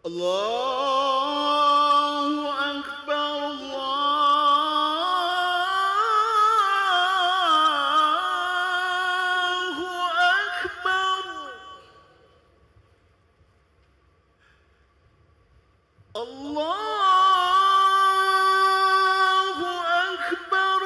الله أكبر الله أكبر الله أكبر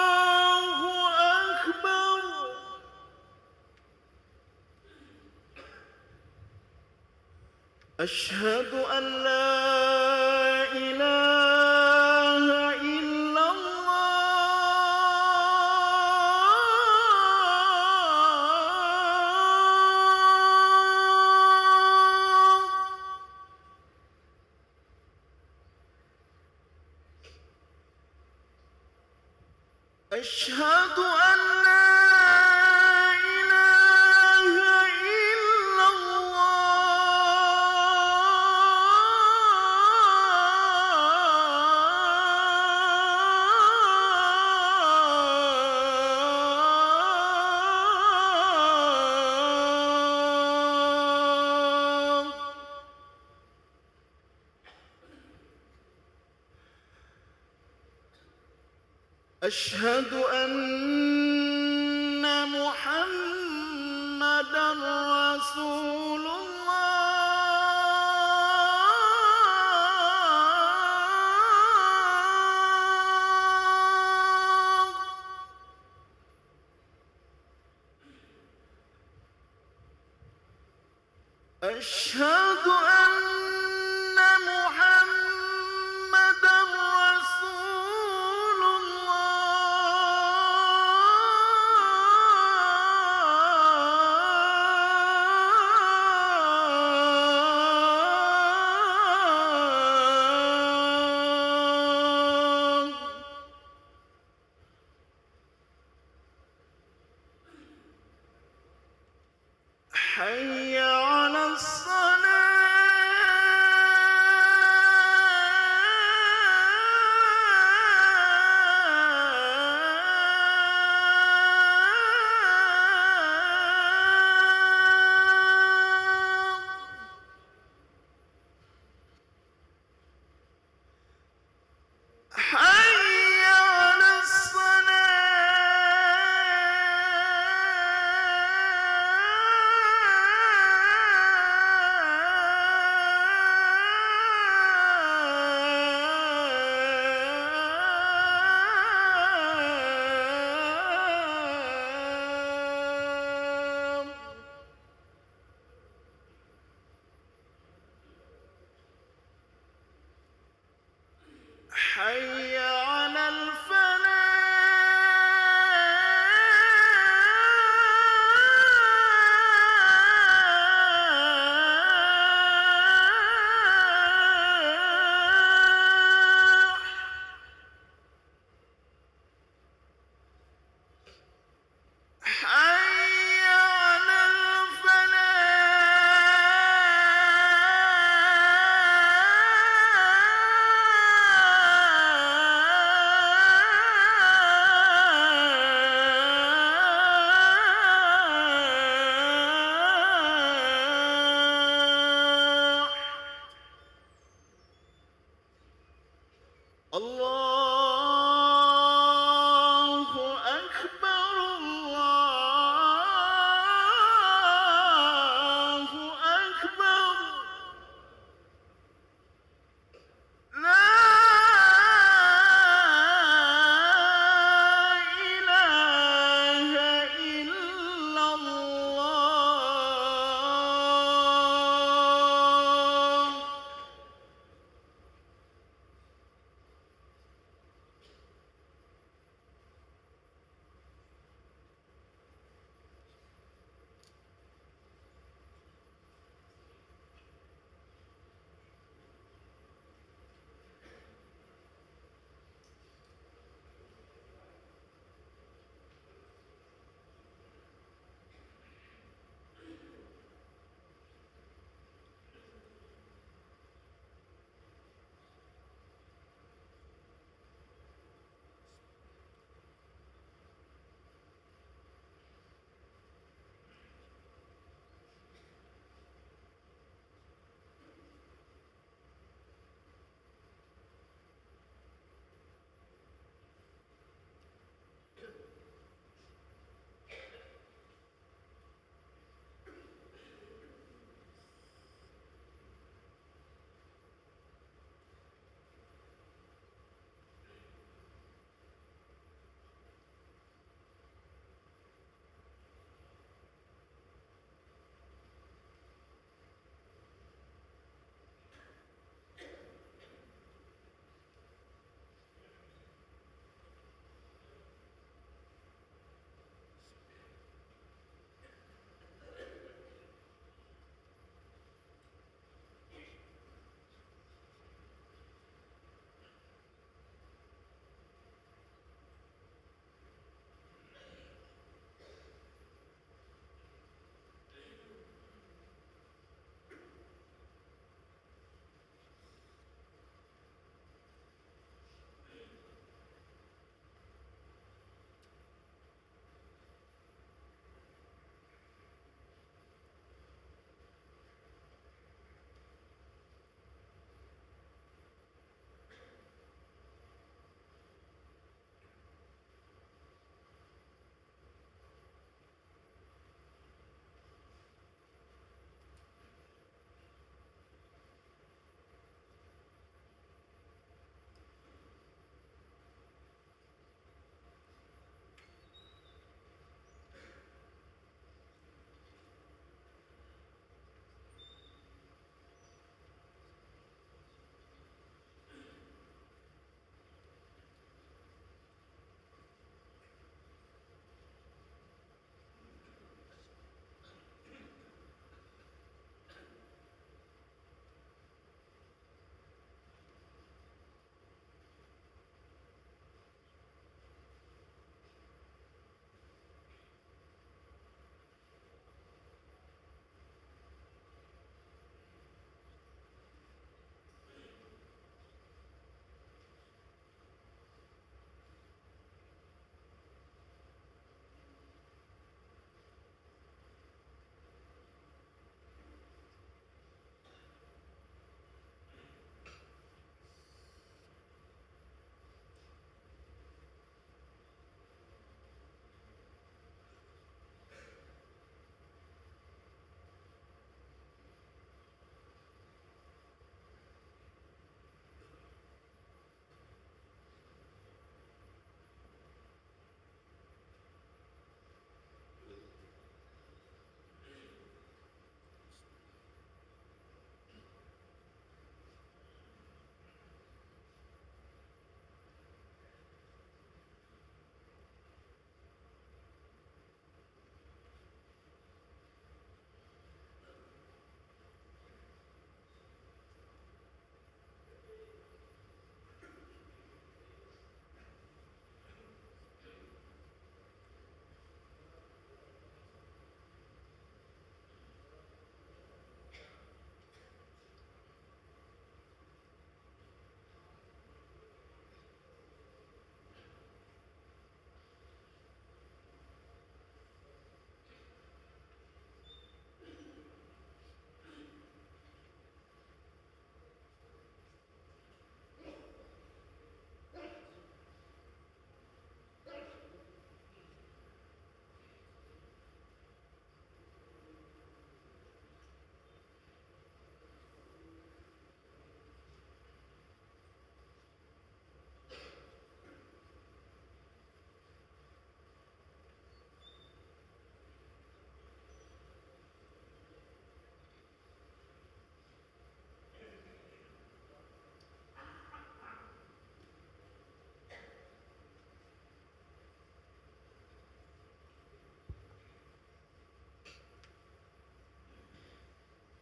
الله أكبر. أشهد أن لا إله إلا الله. أشهد أن لا إله إلا الله. أشهد أن محمدًا رسول الله. أشهد أن محمدًا رسول الله. حي على الصلاة. حي على الصلاة. حي على الفلاح. حي على الفلاح. الله أكبر الله أكبر. لا إله إلا الله.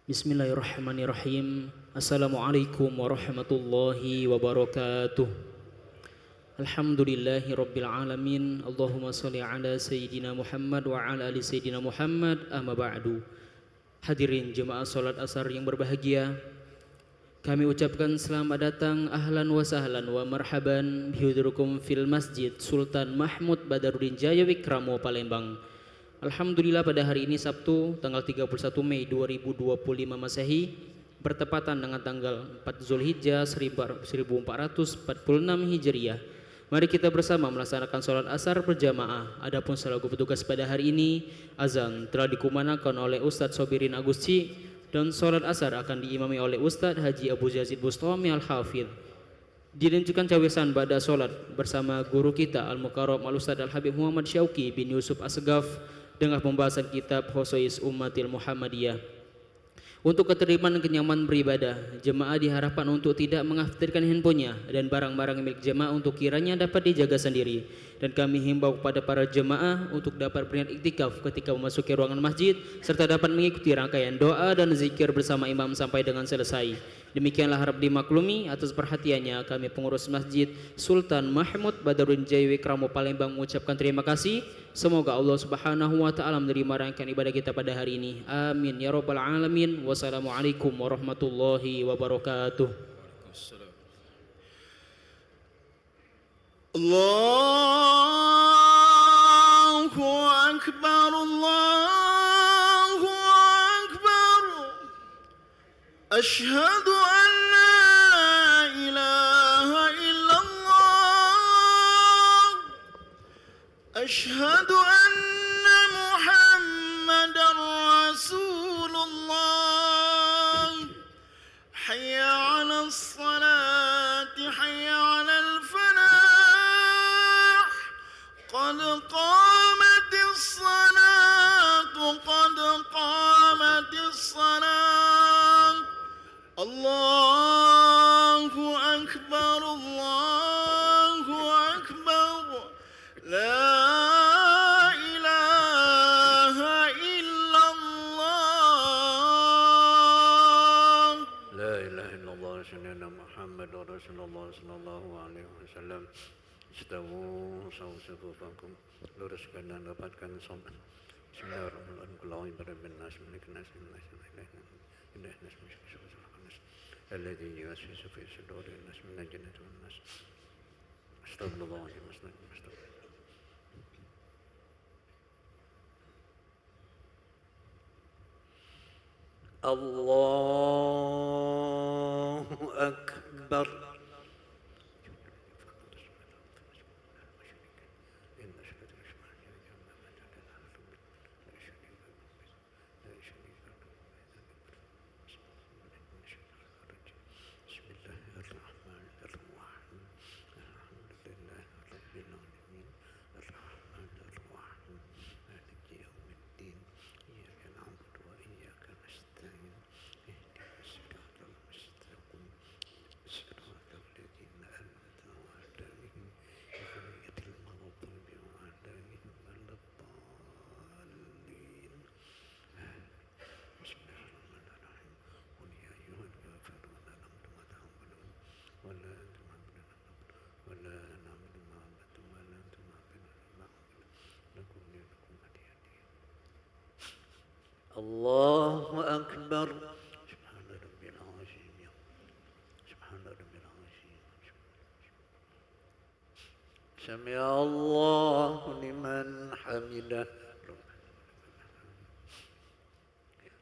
Bismillahirrahmanirrahim. Assalamualaikum warahmatullahi wabarakatuh. Alhamdulillahi rabbil alamin. Allahumma salli ala Sayyidina Muhammad wa ala ali Sayyidina Muhammad. Amma ba'du. Hadirin jemaah salat asar yang berbahagia, kami ucapkan selamat datang, ahlan wa sahlan wa marhaban bihudurikum fil Masjid Sultan Mahmud Badarudin Jaya Wikramo Palembang. Alhamdulillah pada hari ini Sabtu tanggal 31 Mei 2025 Masehi bertepatan dengan tanggal 4 Zulhijjah 1446 Hijriah. Mari kita bersama melaksanakan sholat asar berjamaah. Adapun selaku petugas pada hari ini, azan telah dikumandangkan oleh Ustadz Sobirin Agusci dan sholat asar akan diimami oleh Ustadz Haji Abu Yazid Bustami Al-Hafidh. Dilanjutkan cawesan pada sholat bersama guru kita Al-Mukarram Al-Ustadz Al-Habib Muhammad Syauqi bin Yusuf Asgaf dengan pembahasan kitab Khosois Ummatil Muhammadiyah. Untuk ketertiban dan kenyamanan beribadah, jemaah diharapkan untuk tidak mengaktifkan handphonenya dan barang-barang milik jemaah untuk kiranya dapat dijaga sendiri. Dan kami himbau kepada para jemaah untuk dapat berniat iktikaf ketika memasuki ruangan masjid serta dapat mengikuti rangkaian doa dan zikir bersama imam sampai dengan selesai. Demikianlah harap dimaklumi. Atas perhatiannya kami pengurus Masjid Sultan Mahmud Badarudin Jaya Wikramo Palembang mengucapkan terima kasih. Semoga Allah Subhanahu wa taala menerima rangkaian ibadah kita pada hari ini. Amin ya rabbal alamin. Wassalamualaikum warahmatullahi wabarakatuh. Allahu Akbar, Allahu Akbar. Asyhadu an la ilaha illallah. Asyhadu anna Muhammadar Rasulullah. Hayya 'alas salati, hayya 'alal falah. قد قامت الصلاة، قد قامت الصلاة. الله أكبر، الله أكبر. لا إله إلا الله. لا إله إلا الله سيدنا محمد رسول الله صلى الله عليه wasallam. Istawu sawsufufakum, luruskan dan dapatkan sobat. Bismillahirrahmanirrahim. Kullahu ibadah nas malikin nas nas indah nas nas alladhi yuwaswisu fi sudurin nas min al-jinnati wan nas. Astagfirullahaladzim. Allahu Akbar. Allahu Akbar. Subhana rabbil azim. Subhana rabbil azim. Sami'a Allahu liman hamidah.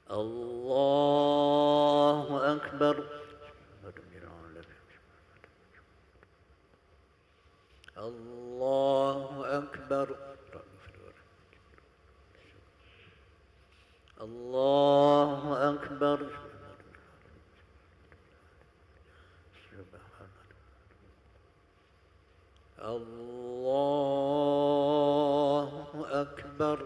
Allahu Akbar. Allahu Akbar. Allahu Akbar. Allahu Akbar.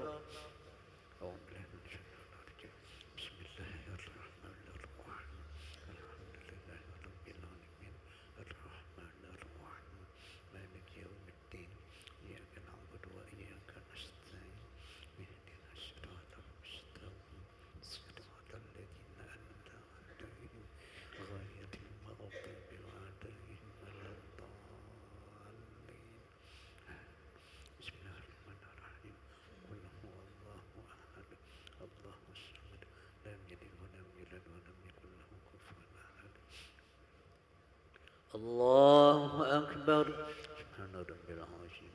الله أكبر سبحان رب العظيم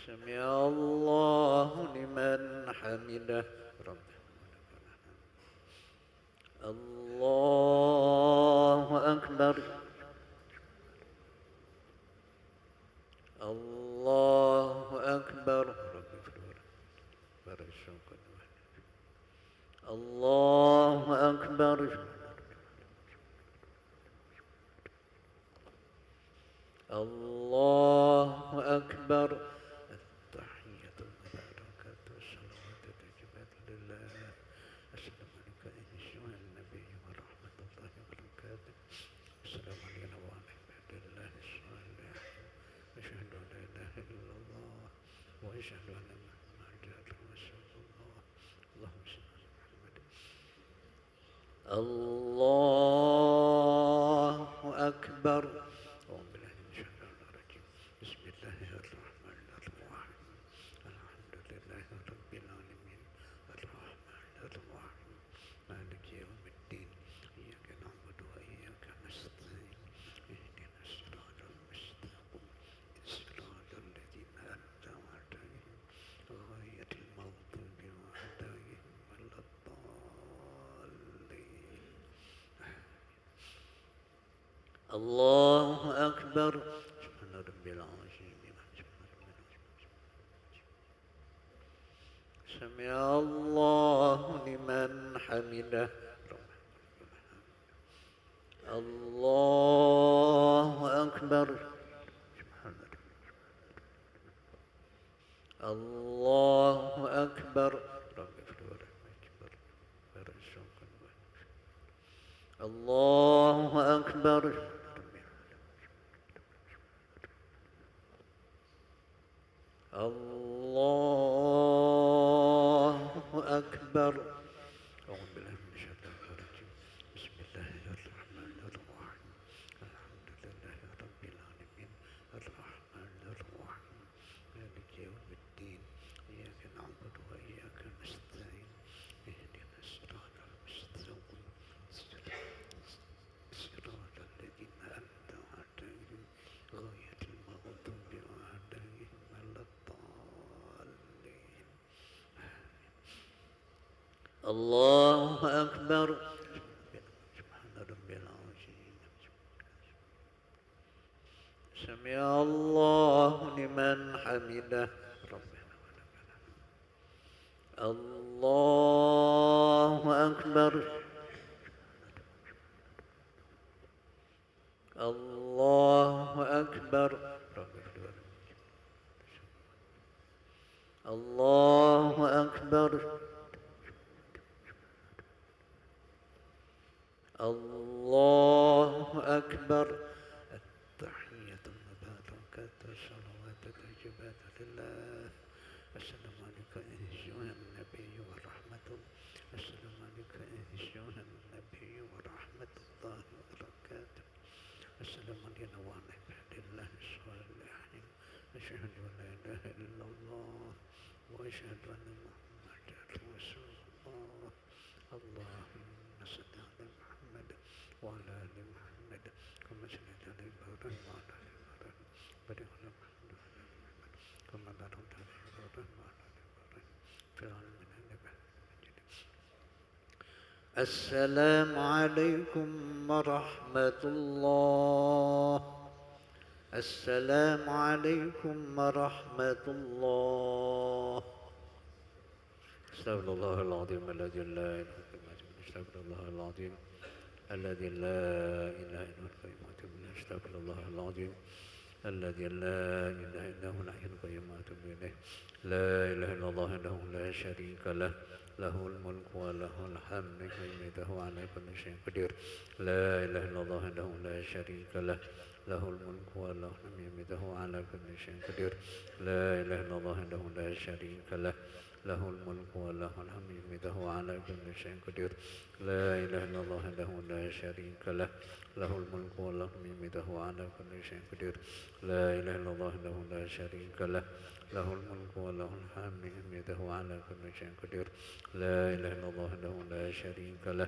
سمع الله لمن حمده ربنا الله أكبر الله أكبر الله أكبر الله أكبر التحية المباركة والصلوات الطيبات لله السلام عليك أيها النبي ورحمة الله وبركاته السلام علينا وعلى عباد الله الصالحين أشهد أن لا إله إلا الله وأشهد أن محمدا رسول الله اللهم صل على محمد الله أكبر أعوذ بالله من الشيطان الرجيم بسم الله الرحمن الرحيم الحمد لله رب العالمين الرحمن الرحيم مالك يوم الدين إياك نعبد وإياك نستعين اهدنا الصراط المستقيم صراط الذين أنعمت عليهم غير المغضوب عليهم ولا الضالين الله أكبر سبحان ربي العظيم سمع الله لمن حمده الله أكبر سبحان ربي الله أكبر ربي اغفر الله أكبر الله أكبر أعوذ بالله من الشيطان الرجيم بسم الله الرحمن الرحيم الحمد لله رب العالمين الرحمن الرحيم مالك يوم الدين إياك نعبد وإياك نستعين اهدنا الصراط المستقيم صراط الذين أنعمت عليهم غير المغضوب عليهم ولا الضالين الله أكبر سبحان ربي العظيم سمع الله لمن حمده ربنا ولك الحمد الله أكبر الله أكبر الله أكبر الله أكبر التحية المباركة الصلوات الطيبات لله السلام عليك أيها النبي ورحمة السلام عليك أيها النبي ورحمة الله وبركاته السلام علينا وعلى عباد الله الصالحين أشهد أن لا إله إلا الله وأشهد أن محمدا رسول الله اللهم صل على محمد وعلى آل محمد كما صليت على إبراهيم وعلى آل إبراهيم وبارك على محمد وعلى آل محمد كما باركت على إبراهيم وعلى آل إبراهيم في العالمين إنك حميد مجيد السلام عليكم ورحمة الله السلام عليكم ورحمة الله استغفر الله العظيم الذي لا إله إلا هو استغفر الله العظيم الذي لا إله إلا هو القيوم وأتوب إليه استغفر الله العظيم الذي لا إله إلا هو الحي القيوم وأتوب إليه لا إله إلا الله وحده لا شريك له له الملك وله الحمد يحمده على كل شيء قدير لا إله إلا الله وحده لا شريك له له الملك وله الحمد يحمده على كل شيء قدير لا إله إلا الله وحده لا شريك له له الملك وله الحمد يحمده على كل شيء قدير لا إله إلا الله وحده لا شريك له له الملك وله الحمد يحمده على كل شيء قدير لا إله إلا الله وحده لا شريك له له الملك وله الحمد يحمده على كل شيء قدير لا إله إلا الله وحده لا شريك له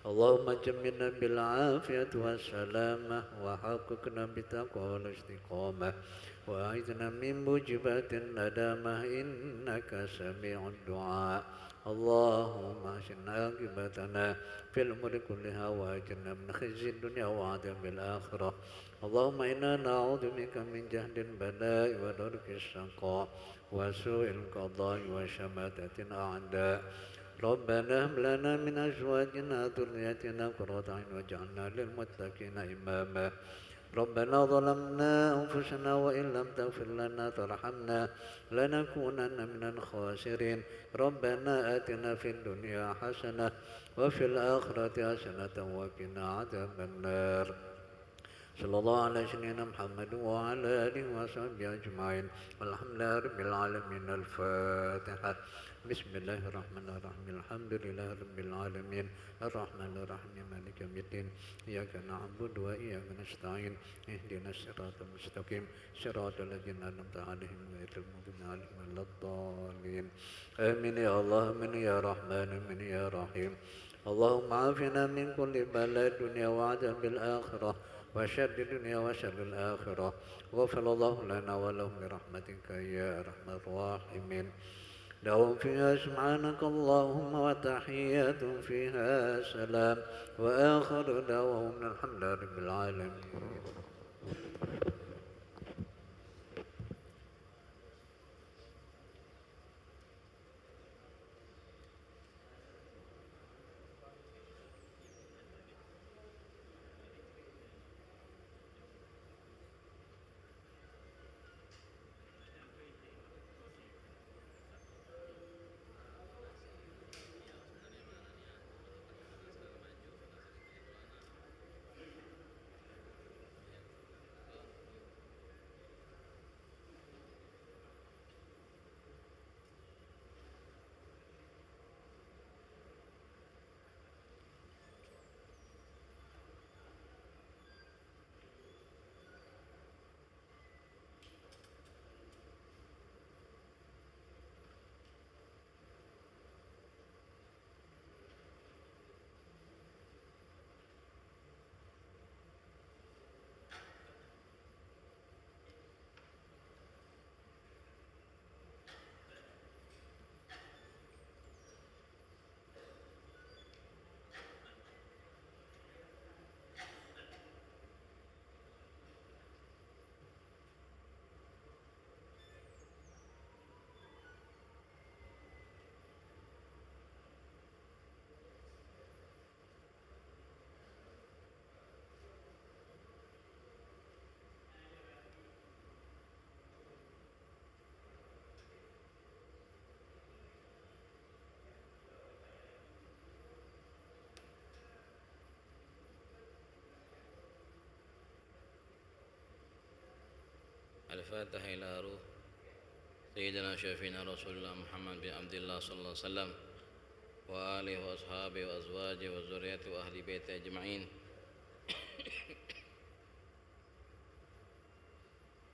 اللهم جملنا بالعافية والسلامة وحققنا بالتقوى والاستقامة وأعذنا من موجبات الندامة إنك سميع الدعاء. اللهم أحسن عاقبتنا في الأمور كلها وأجرنا من خزي الدنيا وعذاب الآخرة. اللهم إنا نعوذ بك من جهد البلاء ودرك الشقاء وسوء القضاء وشماتة الأعداء. ربنا هب لنا من أزواجنا وذرياتنا قرة أعين واجعلنا للمتقين إماما. ربنا ظلمنا أنفسنا وإن لم تغفر لنا وترحمنا لنكونن من الخاسرين. ربنا آتنا في الدنيا حسنة وفي الآخرة حسنة وقنا عذاب النار. صلى الله على سيدنا محمد وعلى آله وصحبه أجمعين والحمد لله رب العالمين. الفاتحة. بسم الله الرحمن الرحيم. الحمد لله رب العالمين الرحمن الرحيم مالك يوم الدين. إياك نعبد وإياك نستعين اهدنا الصراط المستقيم صراط الذين أنعمت عليهم غير المغضوب عليهم ولا الضالين. آمين يا الله، آمين يا رحمن، آمين يا رحيم. اللهم عافنا من كل بلاء الدنيا وعذاب الآخرة وشر الدنيا وشر الآخرة. غفر الله لنا ولهم برحمتك يا أرحم الراحمين. لهم فيها سبحانك اللهم وتحيات فيها سلام وآخر دعواهم الحمد لله رب العالمين. الفاتحة إلى روح سيدنا شفينا رسول الله محمد بن عبد الله صلى الله عليه وسلم وآله وأصحابه وأزواجه وذريته وأهل بيته أجمعين.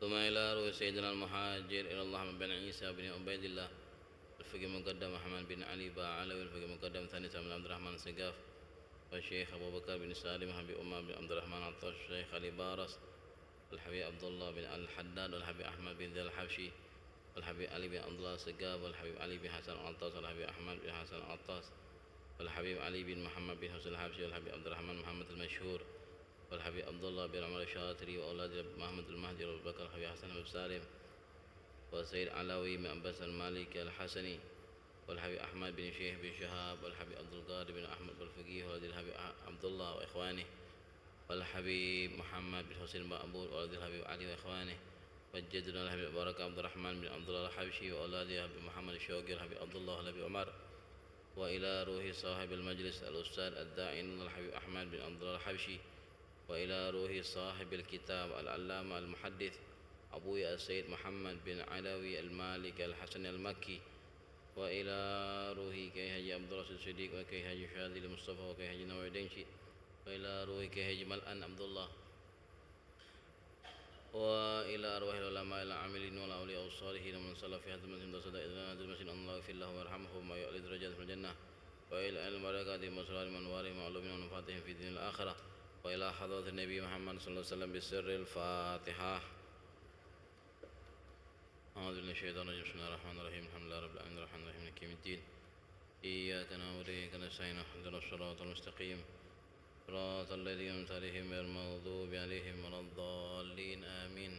ثم إلى روح سيدنا المهاجر إلى الله محمد بن عيسى بن عبيد الله الفقيه مقدم محمد بن علي باعلوي الفقيه مقدم ثاني بن عبد الرحمن السقاف والشيخ أبو بكر بن سالم بن أمة بن عبد الرحمن عطاش الشيخ علي بارس والحبيب عبد الله بن الحداد والحبيب أحمد بن ذي الحبشي والحبيب علي بن عبد الله السقاف والحبيب علي بن حسن عطاس والحبيب أحمد بن حسن عطاس والحبيب علي بن محمد بن حسن الحبشي والحبيب عبد الرحمن محمد المشهور والحبيب عبد الله بن عمر الشاطري وأولاد محمد المهدي وأبو بكر الحبيب حسن بن سالم وسيد علوي بن عباس المالكي الحسني والحبيب أحمد بن شيخ بن شهاب والحبيب عبد القادر بن أحمد بالفقيه وولد الحبيب عبد الله وإخوانه والحبيب محمد بن حسين بن أبود وولد الحبيب علي وإخوانه وجدنا الحبيب بركة عبد الرحمن بن عبد الله الحبشي وأولاد الحبيب محمد الشوقي والحبيب عبد الله والحبيب عمر وإلى روح صاحب المجلس الأستاذ الداعي الحبيب أحمد بن عبد الله الحبشي وإلى روح صاحب الكتاب العلامة المحدث أبوي السيد محمد بن علوي المالك الحسن المكي وإلى روح كي حجي عبد الله الصديق وكي حجي شاذلي المصطفى وكي حجي نوع دنشي وإلى روح كي حجي ملأن عبد الله وإلى أرواح العلماء العاملين والأولياء والصالحين ومن صلى في هذا المسجد وصدق إذن هذا المسجد أن الله يغفر له ويرحمه وما يعلي درجات في الجنة وإلى البركات وسرار منوارهم وعلومهم ونفاتهم في الدين الآخرة وإلى حضرة النبي محمد صلى الله عليه وسلم بسر الفاتحة. أعوذ بالله من الشيطان الرجيم. بسم الله الرحمن الرحيم. الحمد لله رب العالمين الرحمن الرحيم مالك يوم الدين. إياك نعبد وإياك نستعين اهدنا الصراط المستقيم صراط الذين أنعمت عليهم غير المغضوب عليهم ولا الضالين آمين.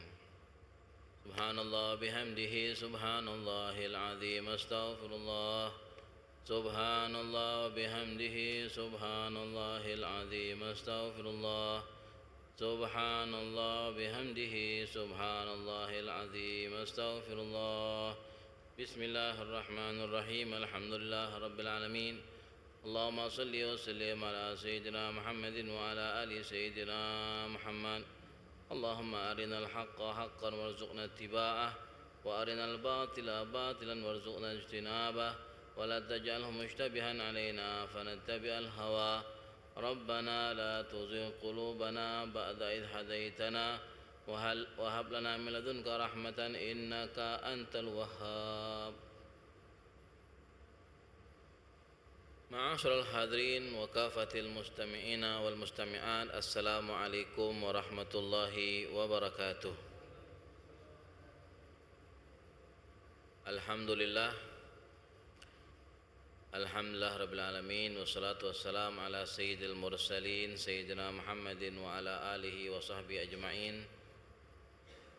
سبحان الله بحمده سبحان الله العظيم أستغفر الله. سبحان الله وبحمده سبحان الله العظيم أستغفر الله. سبحان الله بحمده سبحان الله العظيم أستغفر الله. بسم الله الرحمن الرحيم. الحمد لله رب العالمين. اللهم صل وسلم على سيدنا محمد وعلى آل سيدنا محمد. اللهم أرنا الحق حقا وارزقنا اتباعه وأرنا الباطل باطلا وارزقنا اجتنابه ولا تجعله مشتبها علينا فنتبع الهوى. ربنا لا تزغ قلوبنا بعد إذ هديتنا وهب لنا من لدنك رحمة إنك أنت الوهاب. معاشر الحاضرين وكافة المستمعين والمستمعات، السلام عليكم ورحمة الله وبركاته. Alhamdulillah, Alhamdulillah Rabbil Alamin. Wassalatu wassalamu ala sayyidil mursalin Sayyidina Muhammadin wa ala alihi wa sahbihi ajma'in.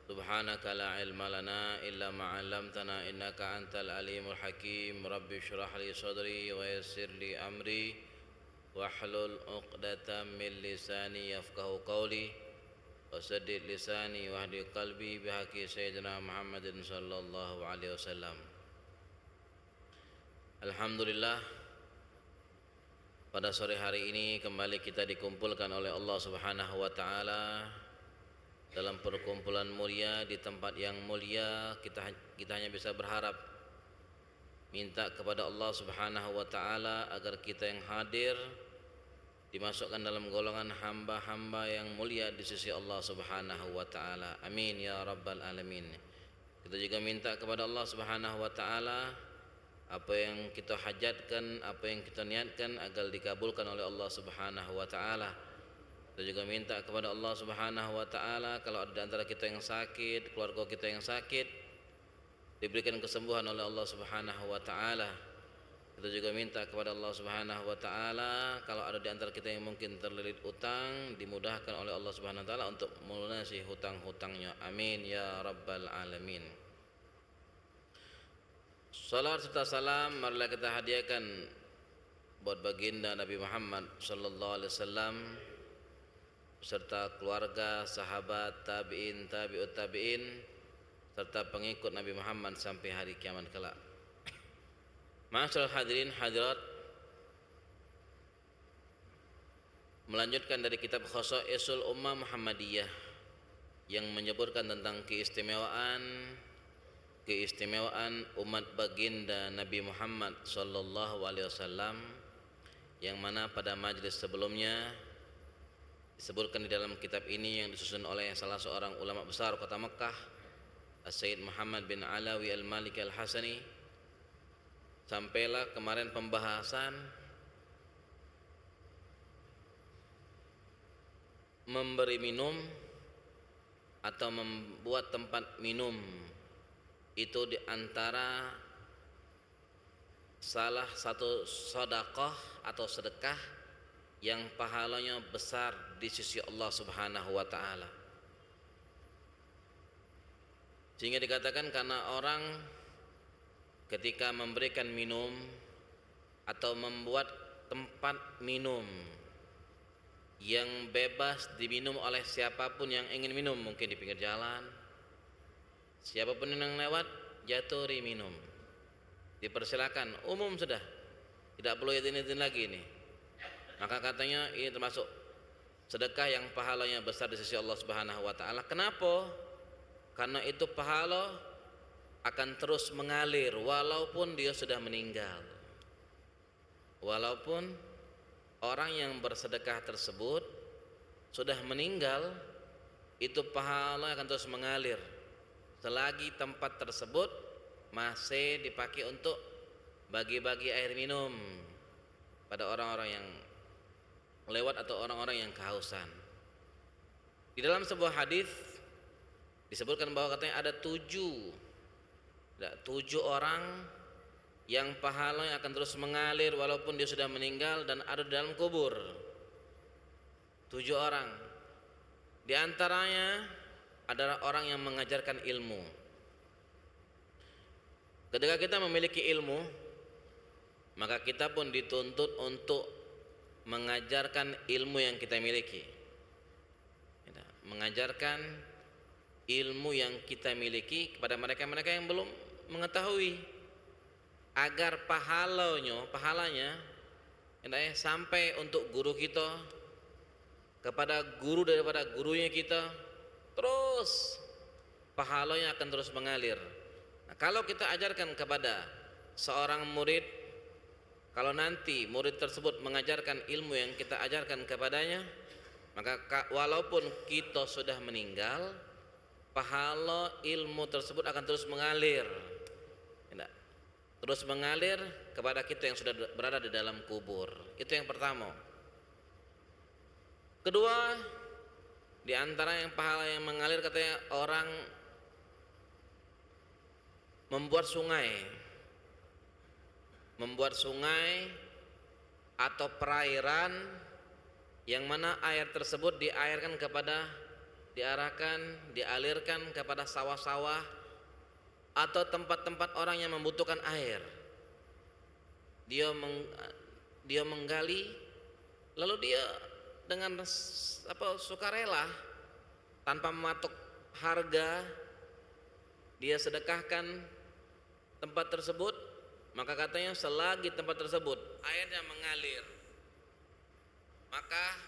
Subhanaka la ilma lana illa ma 'allamtana innaka antal alimul hakim. Rabbi shrah li sadri wa yassir li amri wahlul 'uqdatam min lisani yafqahu qawli wasaddid lisani wahdi qalbi bihaqi sayyidina Muhammadin sallallahu alaihi wasallam. Alhamdulillah, pada sore hari ini kembali kita dikumpulkan oleh Allah Subhanahu wa taala dalam perkumpulan mulia di tempat yang mulia. Kita hanya bisa berharap, minta kepada Allah Subhanahu wa taala agar kita yang hadir dimasukkan dalam golongan hamba-hamba yang mulia di sisi Allah Subhanahu wa taala. Amin ya rabbal alamin. Kita juga minta kepada Allah Subhanahu wa taala apa yang kita hajatkan, apa yang kita niatkan agar dikabulkan oleh Allah Subhanahu wa taala. Kita juga minta kepada Allah Subhanahu wa taala kalau ada di antara kita yang sakit, keluarga kita yang sakit, diberikan kesembuhan oleh Allah Subhanahu wa taala. Kita juga minta kepada Allah Subhanahu wa taala kalau ada di antara kita yang mungkin terlilit utang, dimudahkan oleh Allah Subhanahu wa taala untuk melunasi hutang-hutangnya. Amin ya rabbal alamin. Salawat serta salam marilah kita hadiahkan buat baginda Nabi Muhammad sallallahu alaihi wasallam serta keluarga, sahabat, tabi'in, tabi'ut tabi'in serta pengikut Nabi Muhammad sampai hari kiamat kelak. Ma'asyiral hadirin hadirat, melanjutkan dari kitab Khosaisul Ummah Muhammadiyah yang menyebutkan tentang keistimewaan umat baginda Nabi Muhammad sallallahu alaihi wasallam, yang mana pada majlis sebelumnya disebutkan di dalam kitab ini yang disusun oleh salah seorang ulama besar kota Mekah, Sayyid Muhammad bin Alawi Al-Maliki Al-Hasani. Sampailah kemarin pembahasan memberi minum atau membuat tempat minum itu di antara salah satu sedekah atau sedekah yang pahalanya besar di sisi Allah Subhanahu wa taala. Sehingga dikatakan karena orang ketika memberikan minum atau membuat tempat minum yang bebas diminum oleh siapapun yang ingin minum, mungkin di pinggir jalan, siapapun yang lewat jatuh minum, dipersilakan, umum sudah, tidak perlu izin lagi ini. Maka katanya ini termasuk sedekah yang pahalanya besar di sisi Allah Subhanahu wa taala. Kenapa? Karena itu pahala akan terus mengalir walaupun dia sudah meninggal. Walaupun orang yang bersedekah tersebut sudah meninggal, itu pahala akan terus mengalir selagi tempat tersebut masih dipakai untuk bagi-bagi air minum, pada orang-orang yang lewat atau orang-orang yang kehausan. Di dalam sebuah hadis disebutkan bahwa katanya ada 7 orang yang pahalanya akan terus mengalir walaupun dia sudah meninggal dan ada di dalam kubur. 7 orang. Di antaranya adalah orang yang mengajarkan ilmu. Ketika kita memiliki ilmu, maka kita pun dituntut untuk mengajarkan ilmu yang kita miliki. Mengajarkan ilmu yang kita miliki kepada mereka-mereka yang belum mengetahui, agar pahalanya sampai untuk guru kita, kepada guru daripada gurunya kita, terus pahalanya akan terus mengalir. Nah, kalau kita ajarkan kepada seorang murid, kalau nanti murid tersebut mengajarkan ilmu yang kita ajarkan kepadanya, maka walaupun kita sudah meninggal, pahala ilmu tersebut akan terus mengalir, terus mengalir kepada kita yang sudah berada di dalam kubur. Itu yang pertama. Kedua, di antara yang pahala yang mengalir katanya orang membuat sungai atau perairan yang mana air tersebut dialirkan kepada sawah-sawah atau tempat-tempat orang yang membutuhkan air. Dia menggali, lalu dia dengan sukarela tanpa mematok harga dia sedekahkan tempat tersebut, maka katanya selagi tempat tersebut airnya mengalir, maka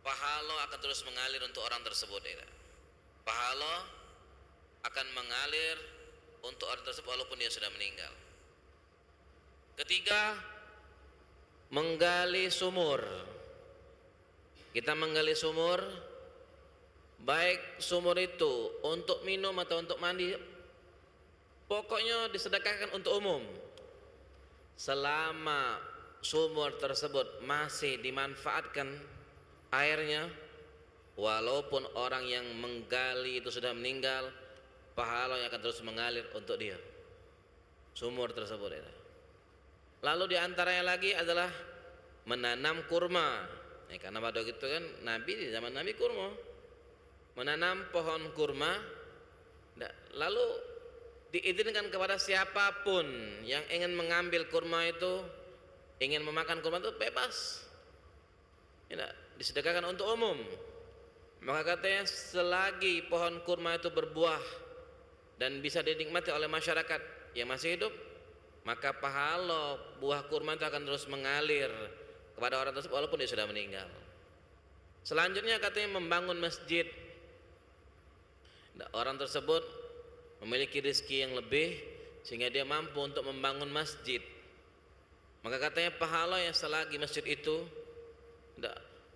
pahala akan terus mengalir untuk orang tersebut. Pahala akan mengalir untuk orang tersebut walaupun dia sudah meninggal. Ketiga, menggali sumur. Kita menggali sumur, baik sumur itu untuk minum atau untuk mandi, pokoknya disedekahkan untuk umum. Selama sumur tersebut masih dimanfaatkan airnya, walaupun orang yang menggali itu sudah meninggal, pahalanya akan terus mengalir untuk dia, sumur tersebut. Lalu diantaranya lagi adalah menanam kurma. Karena pada gitu kan Nabi, di zaman Nabi kurma, menanam pohon kurma, lalu diizinkan kepada siapapun yang ingin mengambil kurma itu, ingin memakan kurma itu bebas, disedekahkan untuk umum. Maka katanya selagi pohon kurma itu berbuah dan bisa dinikmati oleh masyarakat yang masih hidup, maka pahala buah kurma itu akan terus mengalir kepada orang tersebut walaupun dia sudah meninggal. Selanjutnya katanya membangun masjid. Orang tersebut memiliki rezeki yang lebih sehingga dia mampu untuk membangun masjid, maka katanya pahala yang selagi masjid itu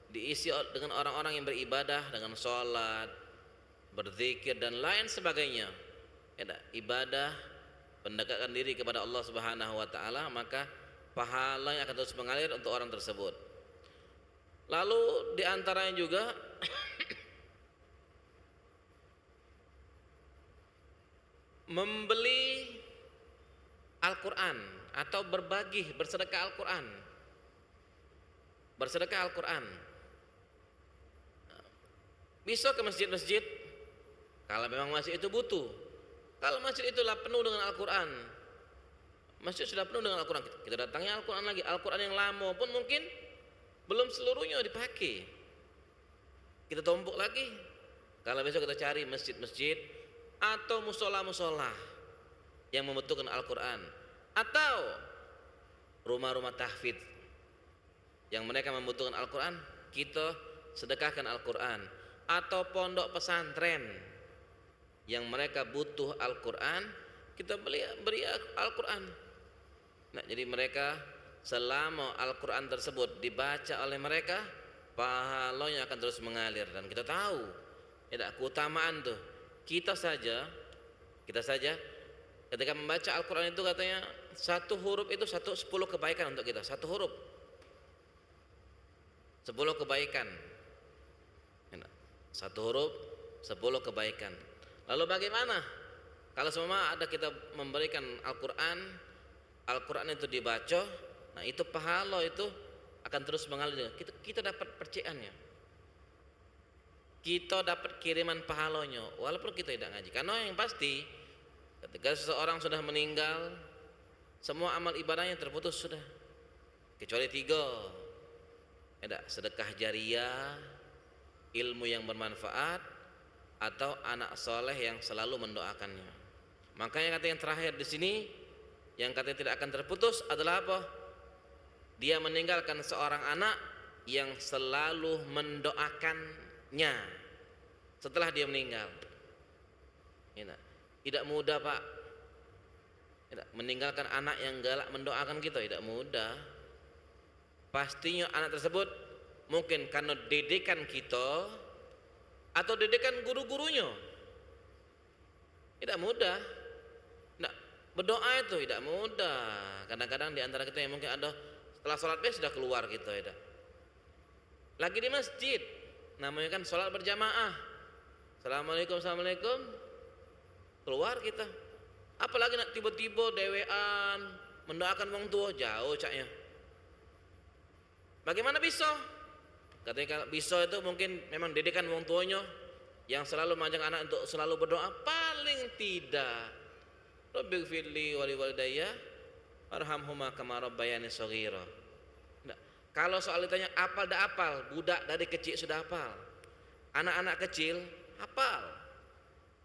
diisi dengan orang-orang yang beribadah dengan sholat, berzikir dan lain sebagainya, ibadah, pendekatan diri kepada Allah Subhanahu wa taala, maka pahalanya akan terus mengalir untuk orang tersebut. Lalu diantaranya juga membeli Al-Quran atau berbagi, bersedekah Al-Quran. Bersedekah Al-Quran. Bisa ke masjid-masjid kalau memang masjid itu butuh. Kalau masjid itulah penuh dengan Al-Quran, masjid sudah penuh dengan Al-Quran, kita datangnya Al-Quran lagi. Al-Quran yang lama pun mungkin belum seluruhnya dipakai, kita tumpuk lagi. Kalau besok kita cari masjid-masjid atau musola-musola yang membutuhkan Al-Quran, atau rumah-rumah tahfidz yang mereka membutuhkan Al-Quran, kita sedekahkan Al-Quran. Atau pondok pesantren yang mereka butuh Al-Quran, kita beri Al-Quran. Nah, jadi mereka selama Al-Quran tersebut dibaca oleh mereka, pahalanya akan terus mengalir. Dan kita tahu keutamaan tuh. Kita saja ketika membaca Al-Quran itu katanya satu huruf itu 10 kebaikan untuk kita. Satu huruf 10 kebaikan. Satu huruf 10 kebaikan. Lalu bagaimana kalau semua ada kita memberikan Al-Quran itu dibaca, nah itu pahala itu akan terus mengalir. Kita dapat percikannya, kita dapat kiriman pahalanya walaupun kita tidak ngaji. Karena yang pasti ketika seseorang sudah meninggal, semua amal ibadahnya terputus sudah, kecuali 3. Sedekah jariah, ilmu yang bermanfaat, atau anak soleh yang selalu mendoakannya. Makanya kata yang terakhir di sini, yang katanya tidak akan terputus adalah apa? Dia meninggalkan seorang anak yang selalu mendoakannya setelah dia meninggal. Tidak mudah, Pak. Meninggalkan anak yang galak mendoakan kita tidak mudah. Pastinya anak tersebut mungkin karena didikan kita atau didikan guru-gurunya. Tidak mudah. Berdoa itu tidak mudah. Kadang-kadang di antara kita yang mungkin ada setelah sholat sudah keluar gitu, lagi di masjid, namanya kan sholat berjamaah, assalamualaikum keluar kita. Apalagi nak tiba-tiba dewean mendoakan wong tua, jauh caknya. Bagaimana bisa? Katanya bisa itu mungkin memang didikan wong tuanya yang selalu mengajak anak untuk selalu berdoa. Paling tidak, Rabbighfirli wa liwalidayya warhamhuma kama rabbayani shaghira. Kalau soal ditanya apal dah apal, budak dari kecil sudah hafal. Anak-anak kecil hafal,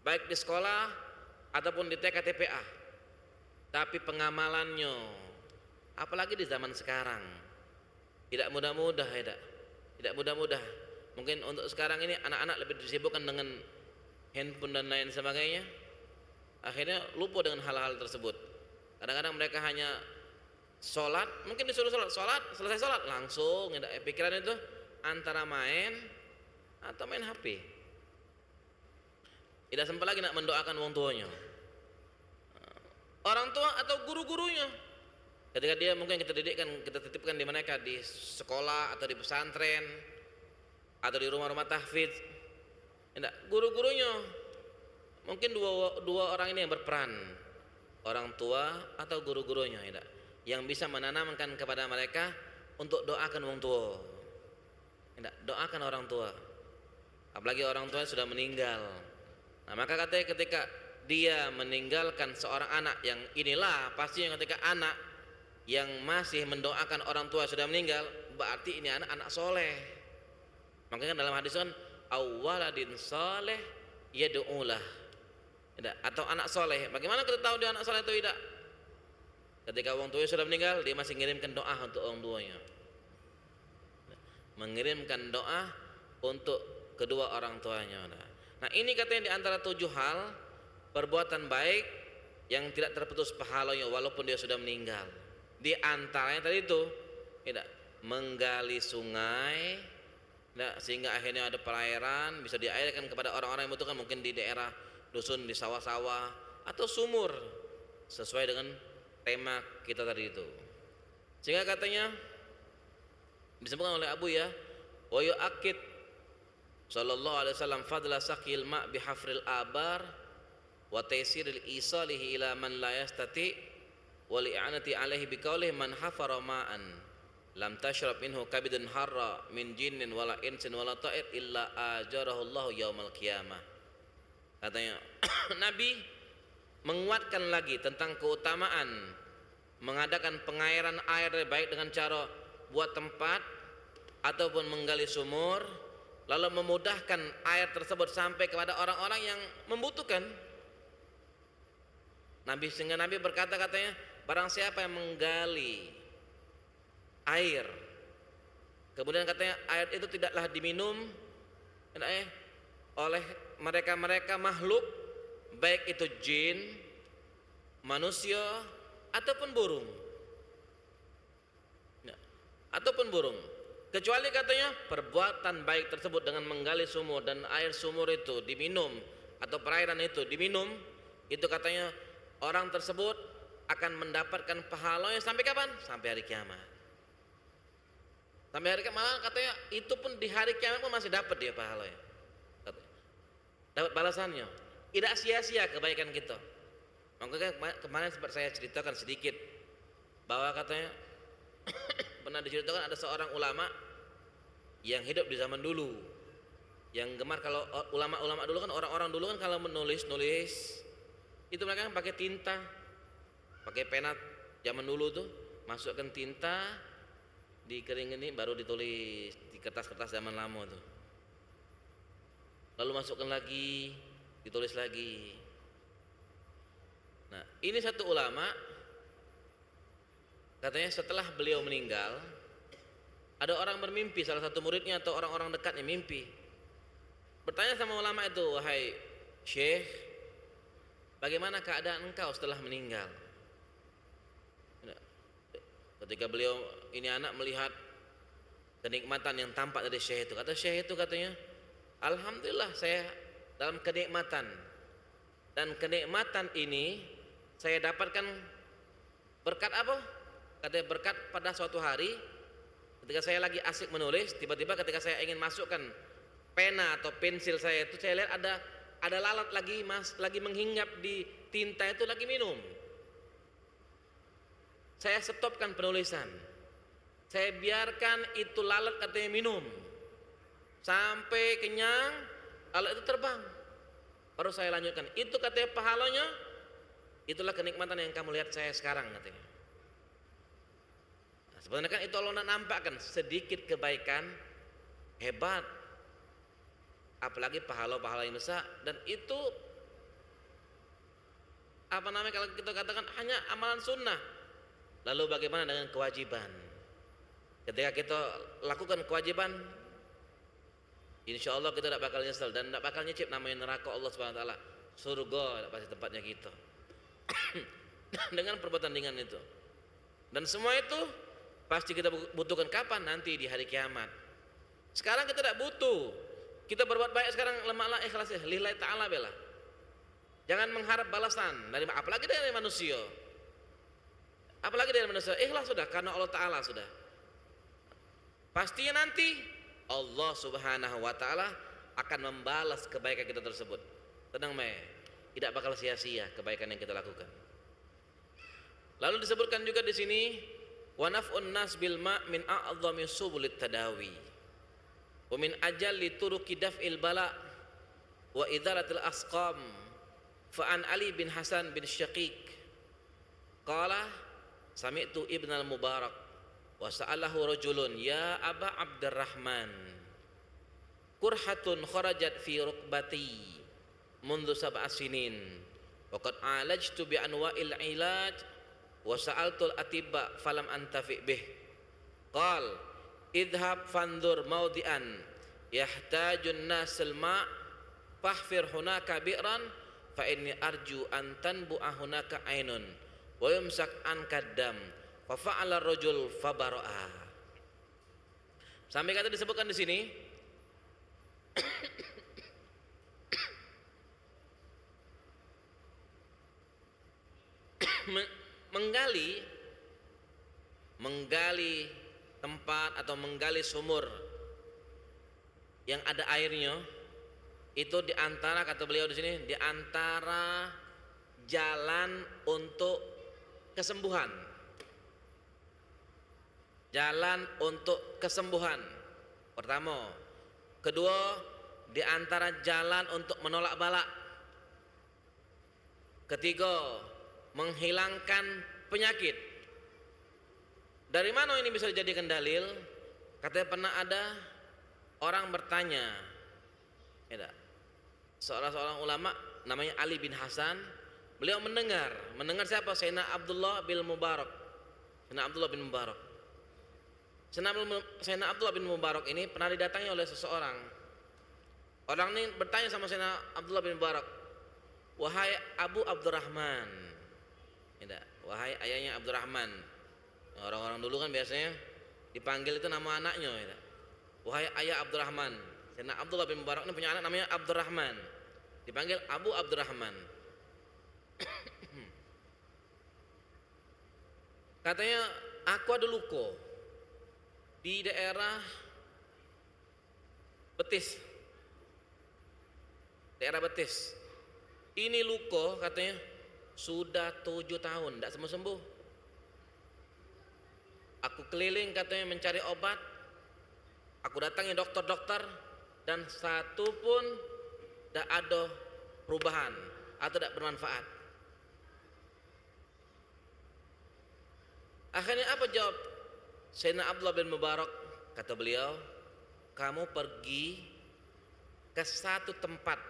baik di sekolah ataupun di TK TPA. Tapi pengamalannya, apalagi di zaman sekarang, tidak mudah-mudah, tidak mudah-mudah. Mungkin untuk sekarang ini anak-anak lebih disibukkan dengan handphone dan lain sebagainya, akhirnya lupa dengan hal-hal tersebut. Kadang-kadang mereka hanya sholat, mungkin disuruh sholat, selesai sholat langsung pikiran itu antara main atau main HP. Tidak sempat lagi nak mendoakan wong tuanya, orang tua atau guru-gurunya. Ketika dia mungkin kita didikkan, kita titipkan di mereka di sekolah atau di pesantren atau di rumah-rumah tahfidz, guru-gurunya mungkin dua orang ini yang berperan, orang tua atau guru-gurunya, yang bisa menanamkan kepada mereka untuk doakan wong tua. Doakan orang tua, apalagi orang tua sudah meninggal. Nah, maka katanya ketika dia meninggalkan seorang anak, yang inilah pasti yang ketika anak yang masih mendoakan orang tua sudah meninggal, berarti ini anak soleh. Makanya dalam hadis kan awwaladin soleh yad'ulah, atau anak soleh. Bagaimana kita tahu dia anak soleh atau tidak? Ketika orang tuanya sudah meninggal, dia masih mengirimkan doa untuk orang tuanya, mengirimkan doa untuk kedua orang tuanya. Nah ini katanya di antara 7 hal perbuatan baik yang tidak terputus pahalanya walaupun dia sudah meninggal. Di antaranya tadi itu menggali sungai, sehingga akhirnya ada perairan, bisa diairkan kepada orang-orang yang membutuhkan, mungkin di daerah dusun, di sawah-sawah atau sumur, sesuai dengan tema kita tadi itu. Sehingga katanya disebutkan oleh Abu wa yu'akid sallallahu alaihi wasallam fadla saqil ma' bihafril abar wa taysiril isalihi ila man la yastati wa li'anati alaihi biqaulih man hafara ma'an lam tashrab minhu kabidun harra min jinnin wala insin wala ta'ir illa ajarahu Allah yaumal qiyamah. Katanya Nabi menguatkan lagi tentang keutamaan mengadakan pengairan air baik dengan cara buat tempat ataupun menggali sumur, lalu memudahkan air tersebut sampai kepada orang-orang yang membutuhkan. Sehingga Nabi berkata, katanya barang siapa yang menggali air, kemudian katanya air itu tidaklah diminum oleh mereka-mereka makhluk, baik itu jin, manusia ataupun burung, kecuali katanya perbuatan baik tersebut dengan menggali sumur dan air sumur itu diminum atau perairan itu diminum, itu katanya orang tersebut akan mendapatkan pahalanya sampai kapan? Sampai hari kiamat. Sampai hari kiamat, malah katanya itu pun di hari kiamat pun masih dapat dia pahalanya. Katanya. Dapat balasannya. Tidak sia-sia kebaikan kita. Makanya kemarin sempat saya ceritakan sedikit bahwa katanya pernah diceritakan ada seorang ulama yang hidup di zaman dulu, yang gemar, kalau ulama-ulama dulu kan, orang-orang dulu kan kalau menulis itu mereka kan pakai tinta, pakai pena zaman dulu tuh, masukkan tinta, dikeringin ini baru ditulis di kertas-kertas zaman lama tuh, lalu masukkan lagi, ditulis lagi. Nah, ini satu ulama katanya setelah beliau meninggal, ada orang bermimpi, salah satu muridnya atau orang-orang dekatnya mimpi, bertanya sama ulama itu, wahai Syekh, bagaimana keadaan engkau setelah meninggal? Ketika beliau ini anak melihat kenikmatan yang tampak dari Syekh itu, kata Syekh itu katanya, alhamdulillah saya dalam kenikmatan, dan kenikmatan ini saya dapatkan berkat apa? Katanya berkat pada suatu hari ketika saya lagi asik menulis, tiba-tiba ketika saya ingin masukkan pena atau pensil saya itu, saya lihat ada lalat lagi menghinggap di tinta itu, lagi minum. Saya stopkan penulisan, saya biarkan itu lalat katanya minum sampai kenyang, lalat itu terbang, baru saya lanjutkan. Itu katanya pahalanya, itulah kenikmatan yang kamu lihat saya sekarang katanya. Nah, sebenarnya kan itu Allah nampakkan sedikit kebaikan hebat, apalagi pahala-pahala yang besar, dan itu apa namanya, kalau kita katakan hanya amalan sunnah. Lalu bagaimana dengan kewajiban? Ketika kita lakukan kewajiban, insya Allah kita tidak bakal nyesel dan tidak bakal nyicip namanya neraka Allah Subhanahu Wa Taala. Surga pasti tempatnya kita dengan perbuatan ringan itu. Dan semua itu pasti kita butuhkan kapan? Nanti di hari kiamat. Sekarang kita tidak butuh. Kita berbuat baik sekarang, lemahlah ikhlasnya lillahi ta'ala bela. Jangan mengharap balasan dari, apalagi dari manusia. Apalagi dari manusia, ikhlas sudah karena Allah Ta'ala sudah. Pastinya nanti Allah Subhanahu Wa Ta'ala akan membalas kebaikan kita tersebut. Tenang tidak bakal sia-sia kebaikan yang kita lakukan. Lalu disebutkan juga di sini, wa naf'un nas bil ma' min a'dhami subulit tadawi wa min ajalli turuqi daf'il bala wa idaratil asqam. Fa an Ali bin Hasan bin Syaqiq qala sami'tu Ibn al-Mubarak wa sa'alahu rajulun ya Aba Abdurrahman kurhatun kharajat fi rukbati mundu sab'a sinin wa qad alajtu bi anwa'il ilaj wa sa'altul atibba falam antafi bih. Qal idhab fandur maudian yahtajun nasil ma' fahfir hunaka bi'ran fa inni arju an tanbu'a hunaka ainun wa yumsak an kaddam fa fa'ala rajul fabara'a. Sampai kata disebutkan di sini menggali tempat atau menggali sumur yang ada airnya, itu diantara, kata beliau di sini, diantara jalan untuk kesembuhan. Jalan untuk kesembuhan pertama. Kedua, diantara jalan untuk menolak bala. Ketiga, menghilangkan penyakit. Dari mana ini bisa dijadikan dalil? Katanya pernah ada orang bertanya, seorang ulama namanya Ali bin Hasan. Beliau mendengar siapa? Sayyidina Abdullah bin Mubarak. Sayyidina Abdullah bin Mubarak ini pernah didatangi oleh seseorang. Orang ini bertanya sama Sayyidina Abdullah bin Mubarak, wahai Abu Abdurrahman, wahai ayahnya Abdurrahman. Orang-orang dulu kan biasanya dipanggil itu nama anaknya. Wahai ayah Abdurrahman. Sayyidina Abdullah bin Mubarak ini punya anak namanya Abdurrahman, dipanggil Abu Abdurrahman. Katanya, aku ada luka di daerah betis. Daerah betis. Ini luko katanya sudah 7 tahun tidak sembuh-sembuh. Aku keliling katanya mencari obat. Aku datangi dokter-dokter dan satu pun tidak ada perubahan atau tidak bermanfaat. Akhirnya apa jawab Sayyidina Abdullah bin Mubarak? Kata beliau, kamu pergi ke satu tempat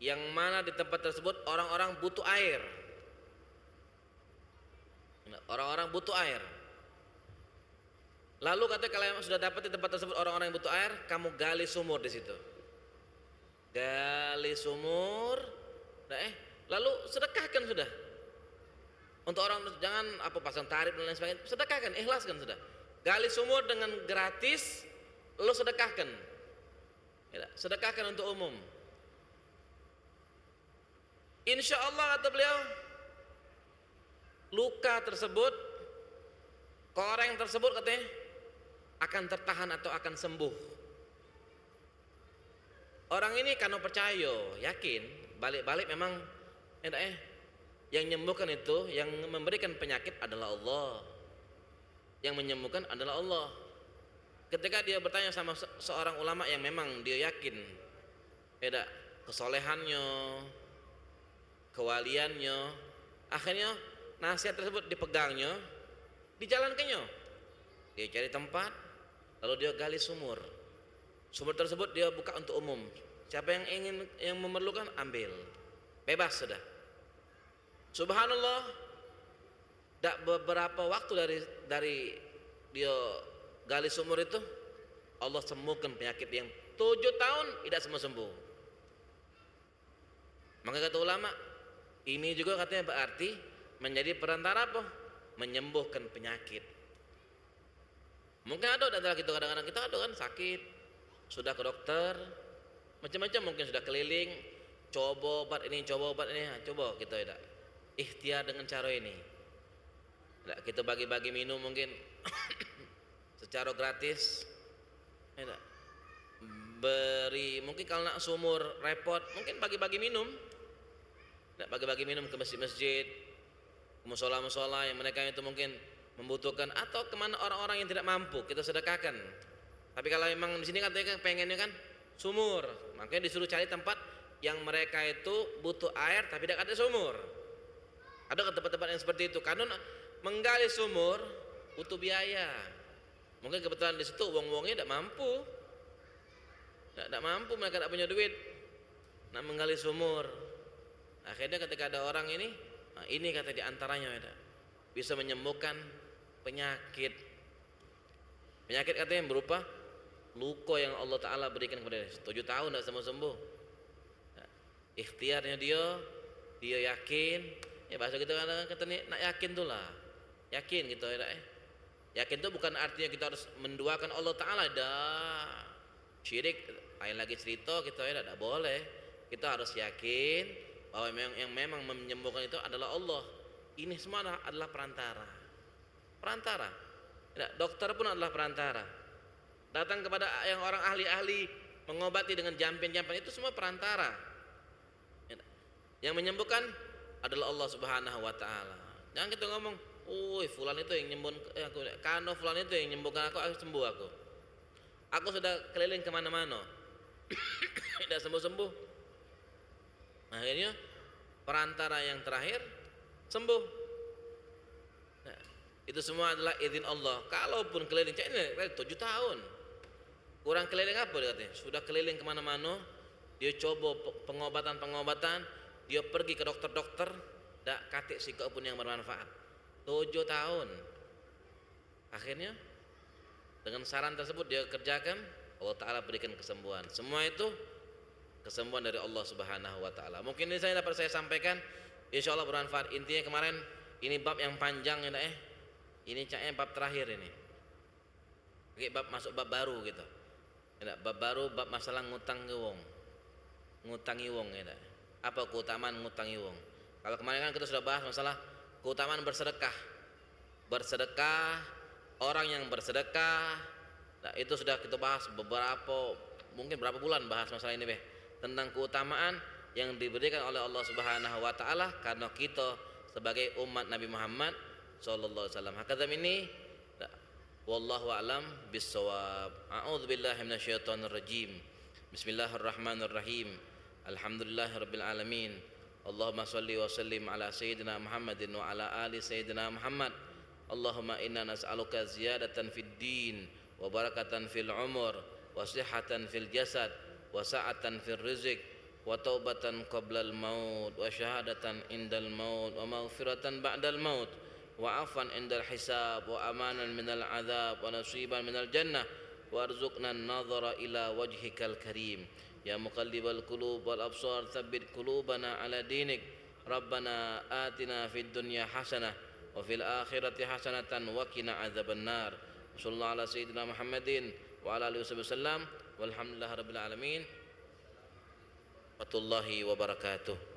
yang mana di tempat tersebut orang-orang butuh air. Orang-orang butuh air. Lalu katanya kalau sudah dapat di tempat tersebut orang-orang yang butuh air, kamu gali sumur di situ. Gali sumur, lalu sedekahkan sudah. Untuk orang jangan apa pasang tarif dan lain sebagainya, sedekahkan, ikhlaskan sudah. Gali sumur dengan gratis, lalu sedekahkan. Sedekahkan untuk umum. Insya Allah kata beliau, luka tersebut, koreng tersebut katanya akan tertahan atau akan sembuh. Orang ini karena percaya, yakin, balik-balik memang yang menyembuhkan itu, yang memberikan penyakit adalah Allah. Yang menyembuhkan adalah Allah. Ketika dia bertanya sama seorang ulama yang memang dia yakin kesolehannya, kewaliannya, akhirnya nasihat tersebut dipegangnya, dijalankannya. Dia cari tempat, lalu dia gali sumur. Sumur tersebut dia buka untuk umum. Siapa yang memerlukan ambil, bebas sudah. Subhanallah, tak beberapa waktu dari dia gali sumur itu, Allah sembuhkan penyakit yang 7 tahun tidak sembuh. Maka kata ulama, ini juga katanya berarti menjadi perantara apa? Menyembuhkan penyakit. Mungkin ada antara kita, kadang-kadang kita ada kan sakit, sudah ke dokter, macam-macam, mungkin sudah keliling, coba obat ini, coba kita ikhtiar dengan cara ini. Kita bagi-bagi minum mungkin secara gratis. Beri, mungkin kalau nak sumur repot, mungkin bagi-bagi minum. Bagi-bagi minum ke masjid-masjid, ke musola-musola yang mereka itu mungkin membutuhkan, atau kemana orang-orang yang tidak mampu kita sedekahkan. Tapi kalau memang di sini katanya pengennya kan sumur, makanya disuruh cari tempat yang mereka itu butuh air tapi tidak ada sumur. Ada ke tempat-tempat yang seperti itu. Karena menggali sumur butuh biaya. Mungkin kebetulan di situ uang-uangnya tidak mampu. Tidak mampu, mereka tidak punya duit nak menggali sumur. Akhirnya ketika ada orang ini kata di antaranya bisa menyembuhkan penyakit. Penyakit katanya yang berupa luka yang Allah Ta'ala berikan kepada dia 7 tahun tidak sembuh. Ikhtiarnya dia yakin. Ya bahasa kita kata nak yakin tuh lah. Yakin gitu Yakin itu bukan artinya kita harus menduakan Allah Ta'ala. Dah syirik, lain lagi cerita kita tidak boleh. Kita harus yakin bahwa yang memang menyembuhkan itu adalah Allah. Ini semua adalah perantara. Dokter pun adalah perantara. Datang kepada yang orang ahli-ahli mengobati dengan jampian-jampian, itu semua perantara. Yang menyembuhkan adalah Allah Subhanahu wa Ta'ala. Jangan kita ngomong, fulan itu yang nyembuhkan aku, kano fulan itu yang menyembuhkan aku sembuh aku. Aku sudah keliling kemana-mana, tidak sembuh-sembuh. Akhirnya perantara yang terakhir sembuh. Nah, itu semua adalah izin Allah. Kalaupun keliling, ini 7 tahun, kurang keliling apa dia katanya? Sudah keliling kemana-mana, dia coba pengobatan, dia pergi ke dokter-dokter, tak katik sikap pun yang bermanfaat. 7 tahun. Akhirnya dengan saran tersebut dia kerjakan, Allah Ta'ala berikan kesembuhan. Semua itu kesembuhan dari Allah Subhanahu wa Ta'ala. Mungkin ini dapat saya sampaikan, insya Allah bermanfaat. Intinya kemarin ini bab yang panjang ini caknya bab terakhir ini. Oke, masuk bab baru gitu. Bab baru, bab masalah ngutangi wong Apa keutamaan ngutangi wong? Kalau kemarin kan kita sudah bahas masalah keutamaan bersedekah orang yang bersedekah. Nah, itu sudah kita bahas mungkin berapa bulan bahas masalah ini tentang keutamaan yang diberikan oleh Allah Subhanahu wa taala karena kita sebagai umat Nabi Muhammad sallallahu alaihi wasallam. Hakadam ini wallahu a'lam bissawab. A'udzubillahi minasyaitonir rajim. Bismillahirrahmanirrahim. Alhamdulillahirabbil alamin. Allahumma shalli wa sallim ala sayyidina Muhammadin wa ala ali sayyidina Muhammad. Allahumma inna nas'aluka ziyadatan fid din wa barakatan fil umur wa sihhatan fil jasad wa sa'atan fil rizq wa taubatan qablal maut wa syahadatan indal maut wa maghfiratan ba'dal maut wa afan indal hisab wa amanan minal azab wa nasiban minal jannah wa arzuqna an-nadhara ila wajhikal karim ya muqallibal qulub wal absar tsabbit qulubana ala dinik rabbana atina fid dunya hasanah wa fil akhirati hasanatan wa qina adzabannar sallallahu ala sayyidina Muhammadin wa ala alihi wasallam walhamdulillahirabbil alamin warahmatullahi wabarakatuh.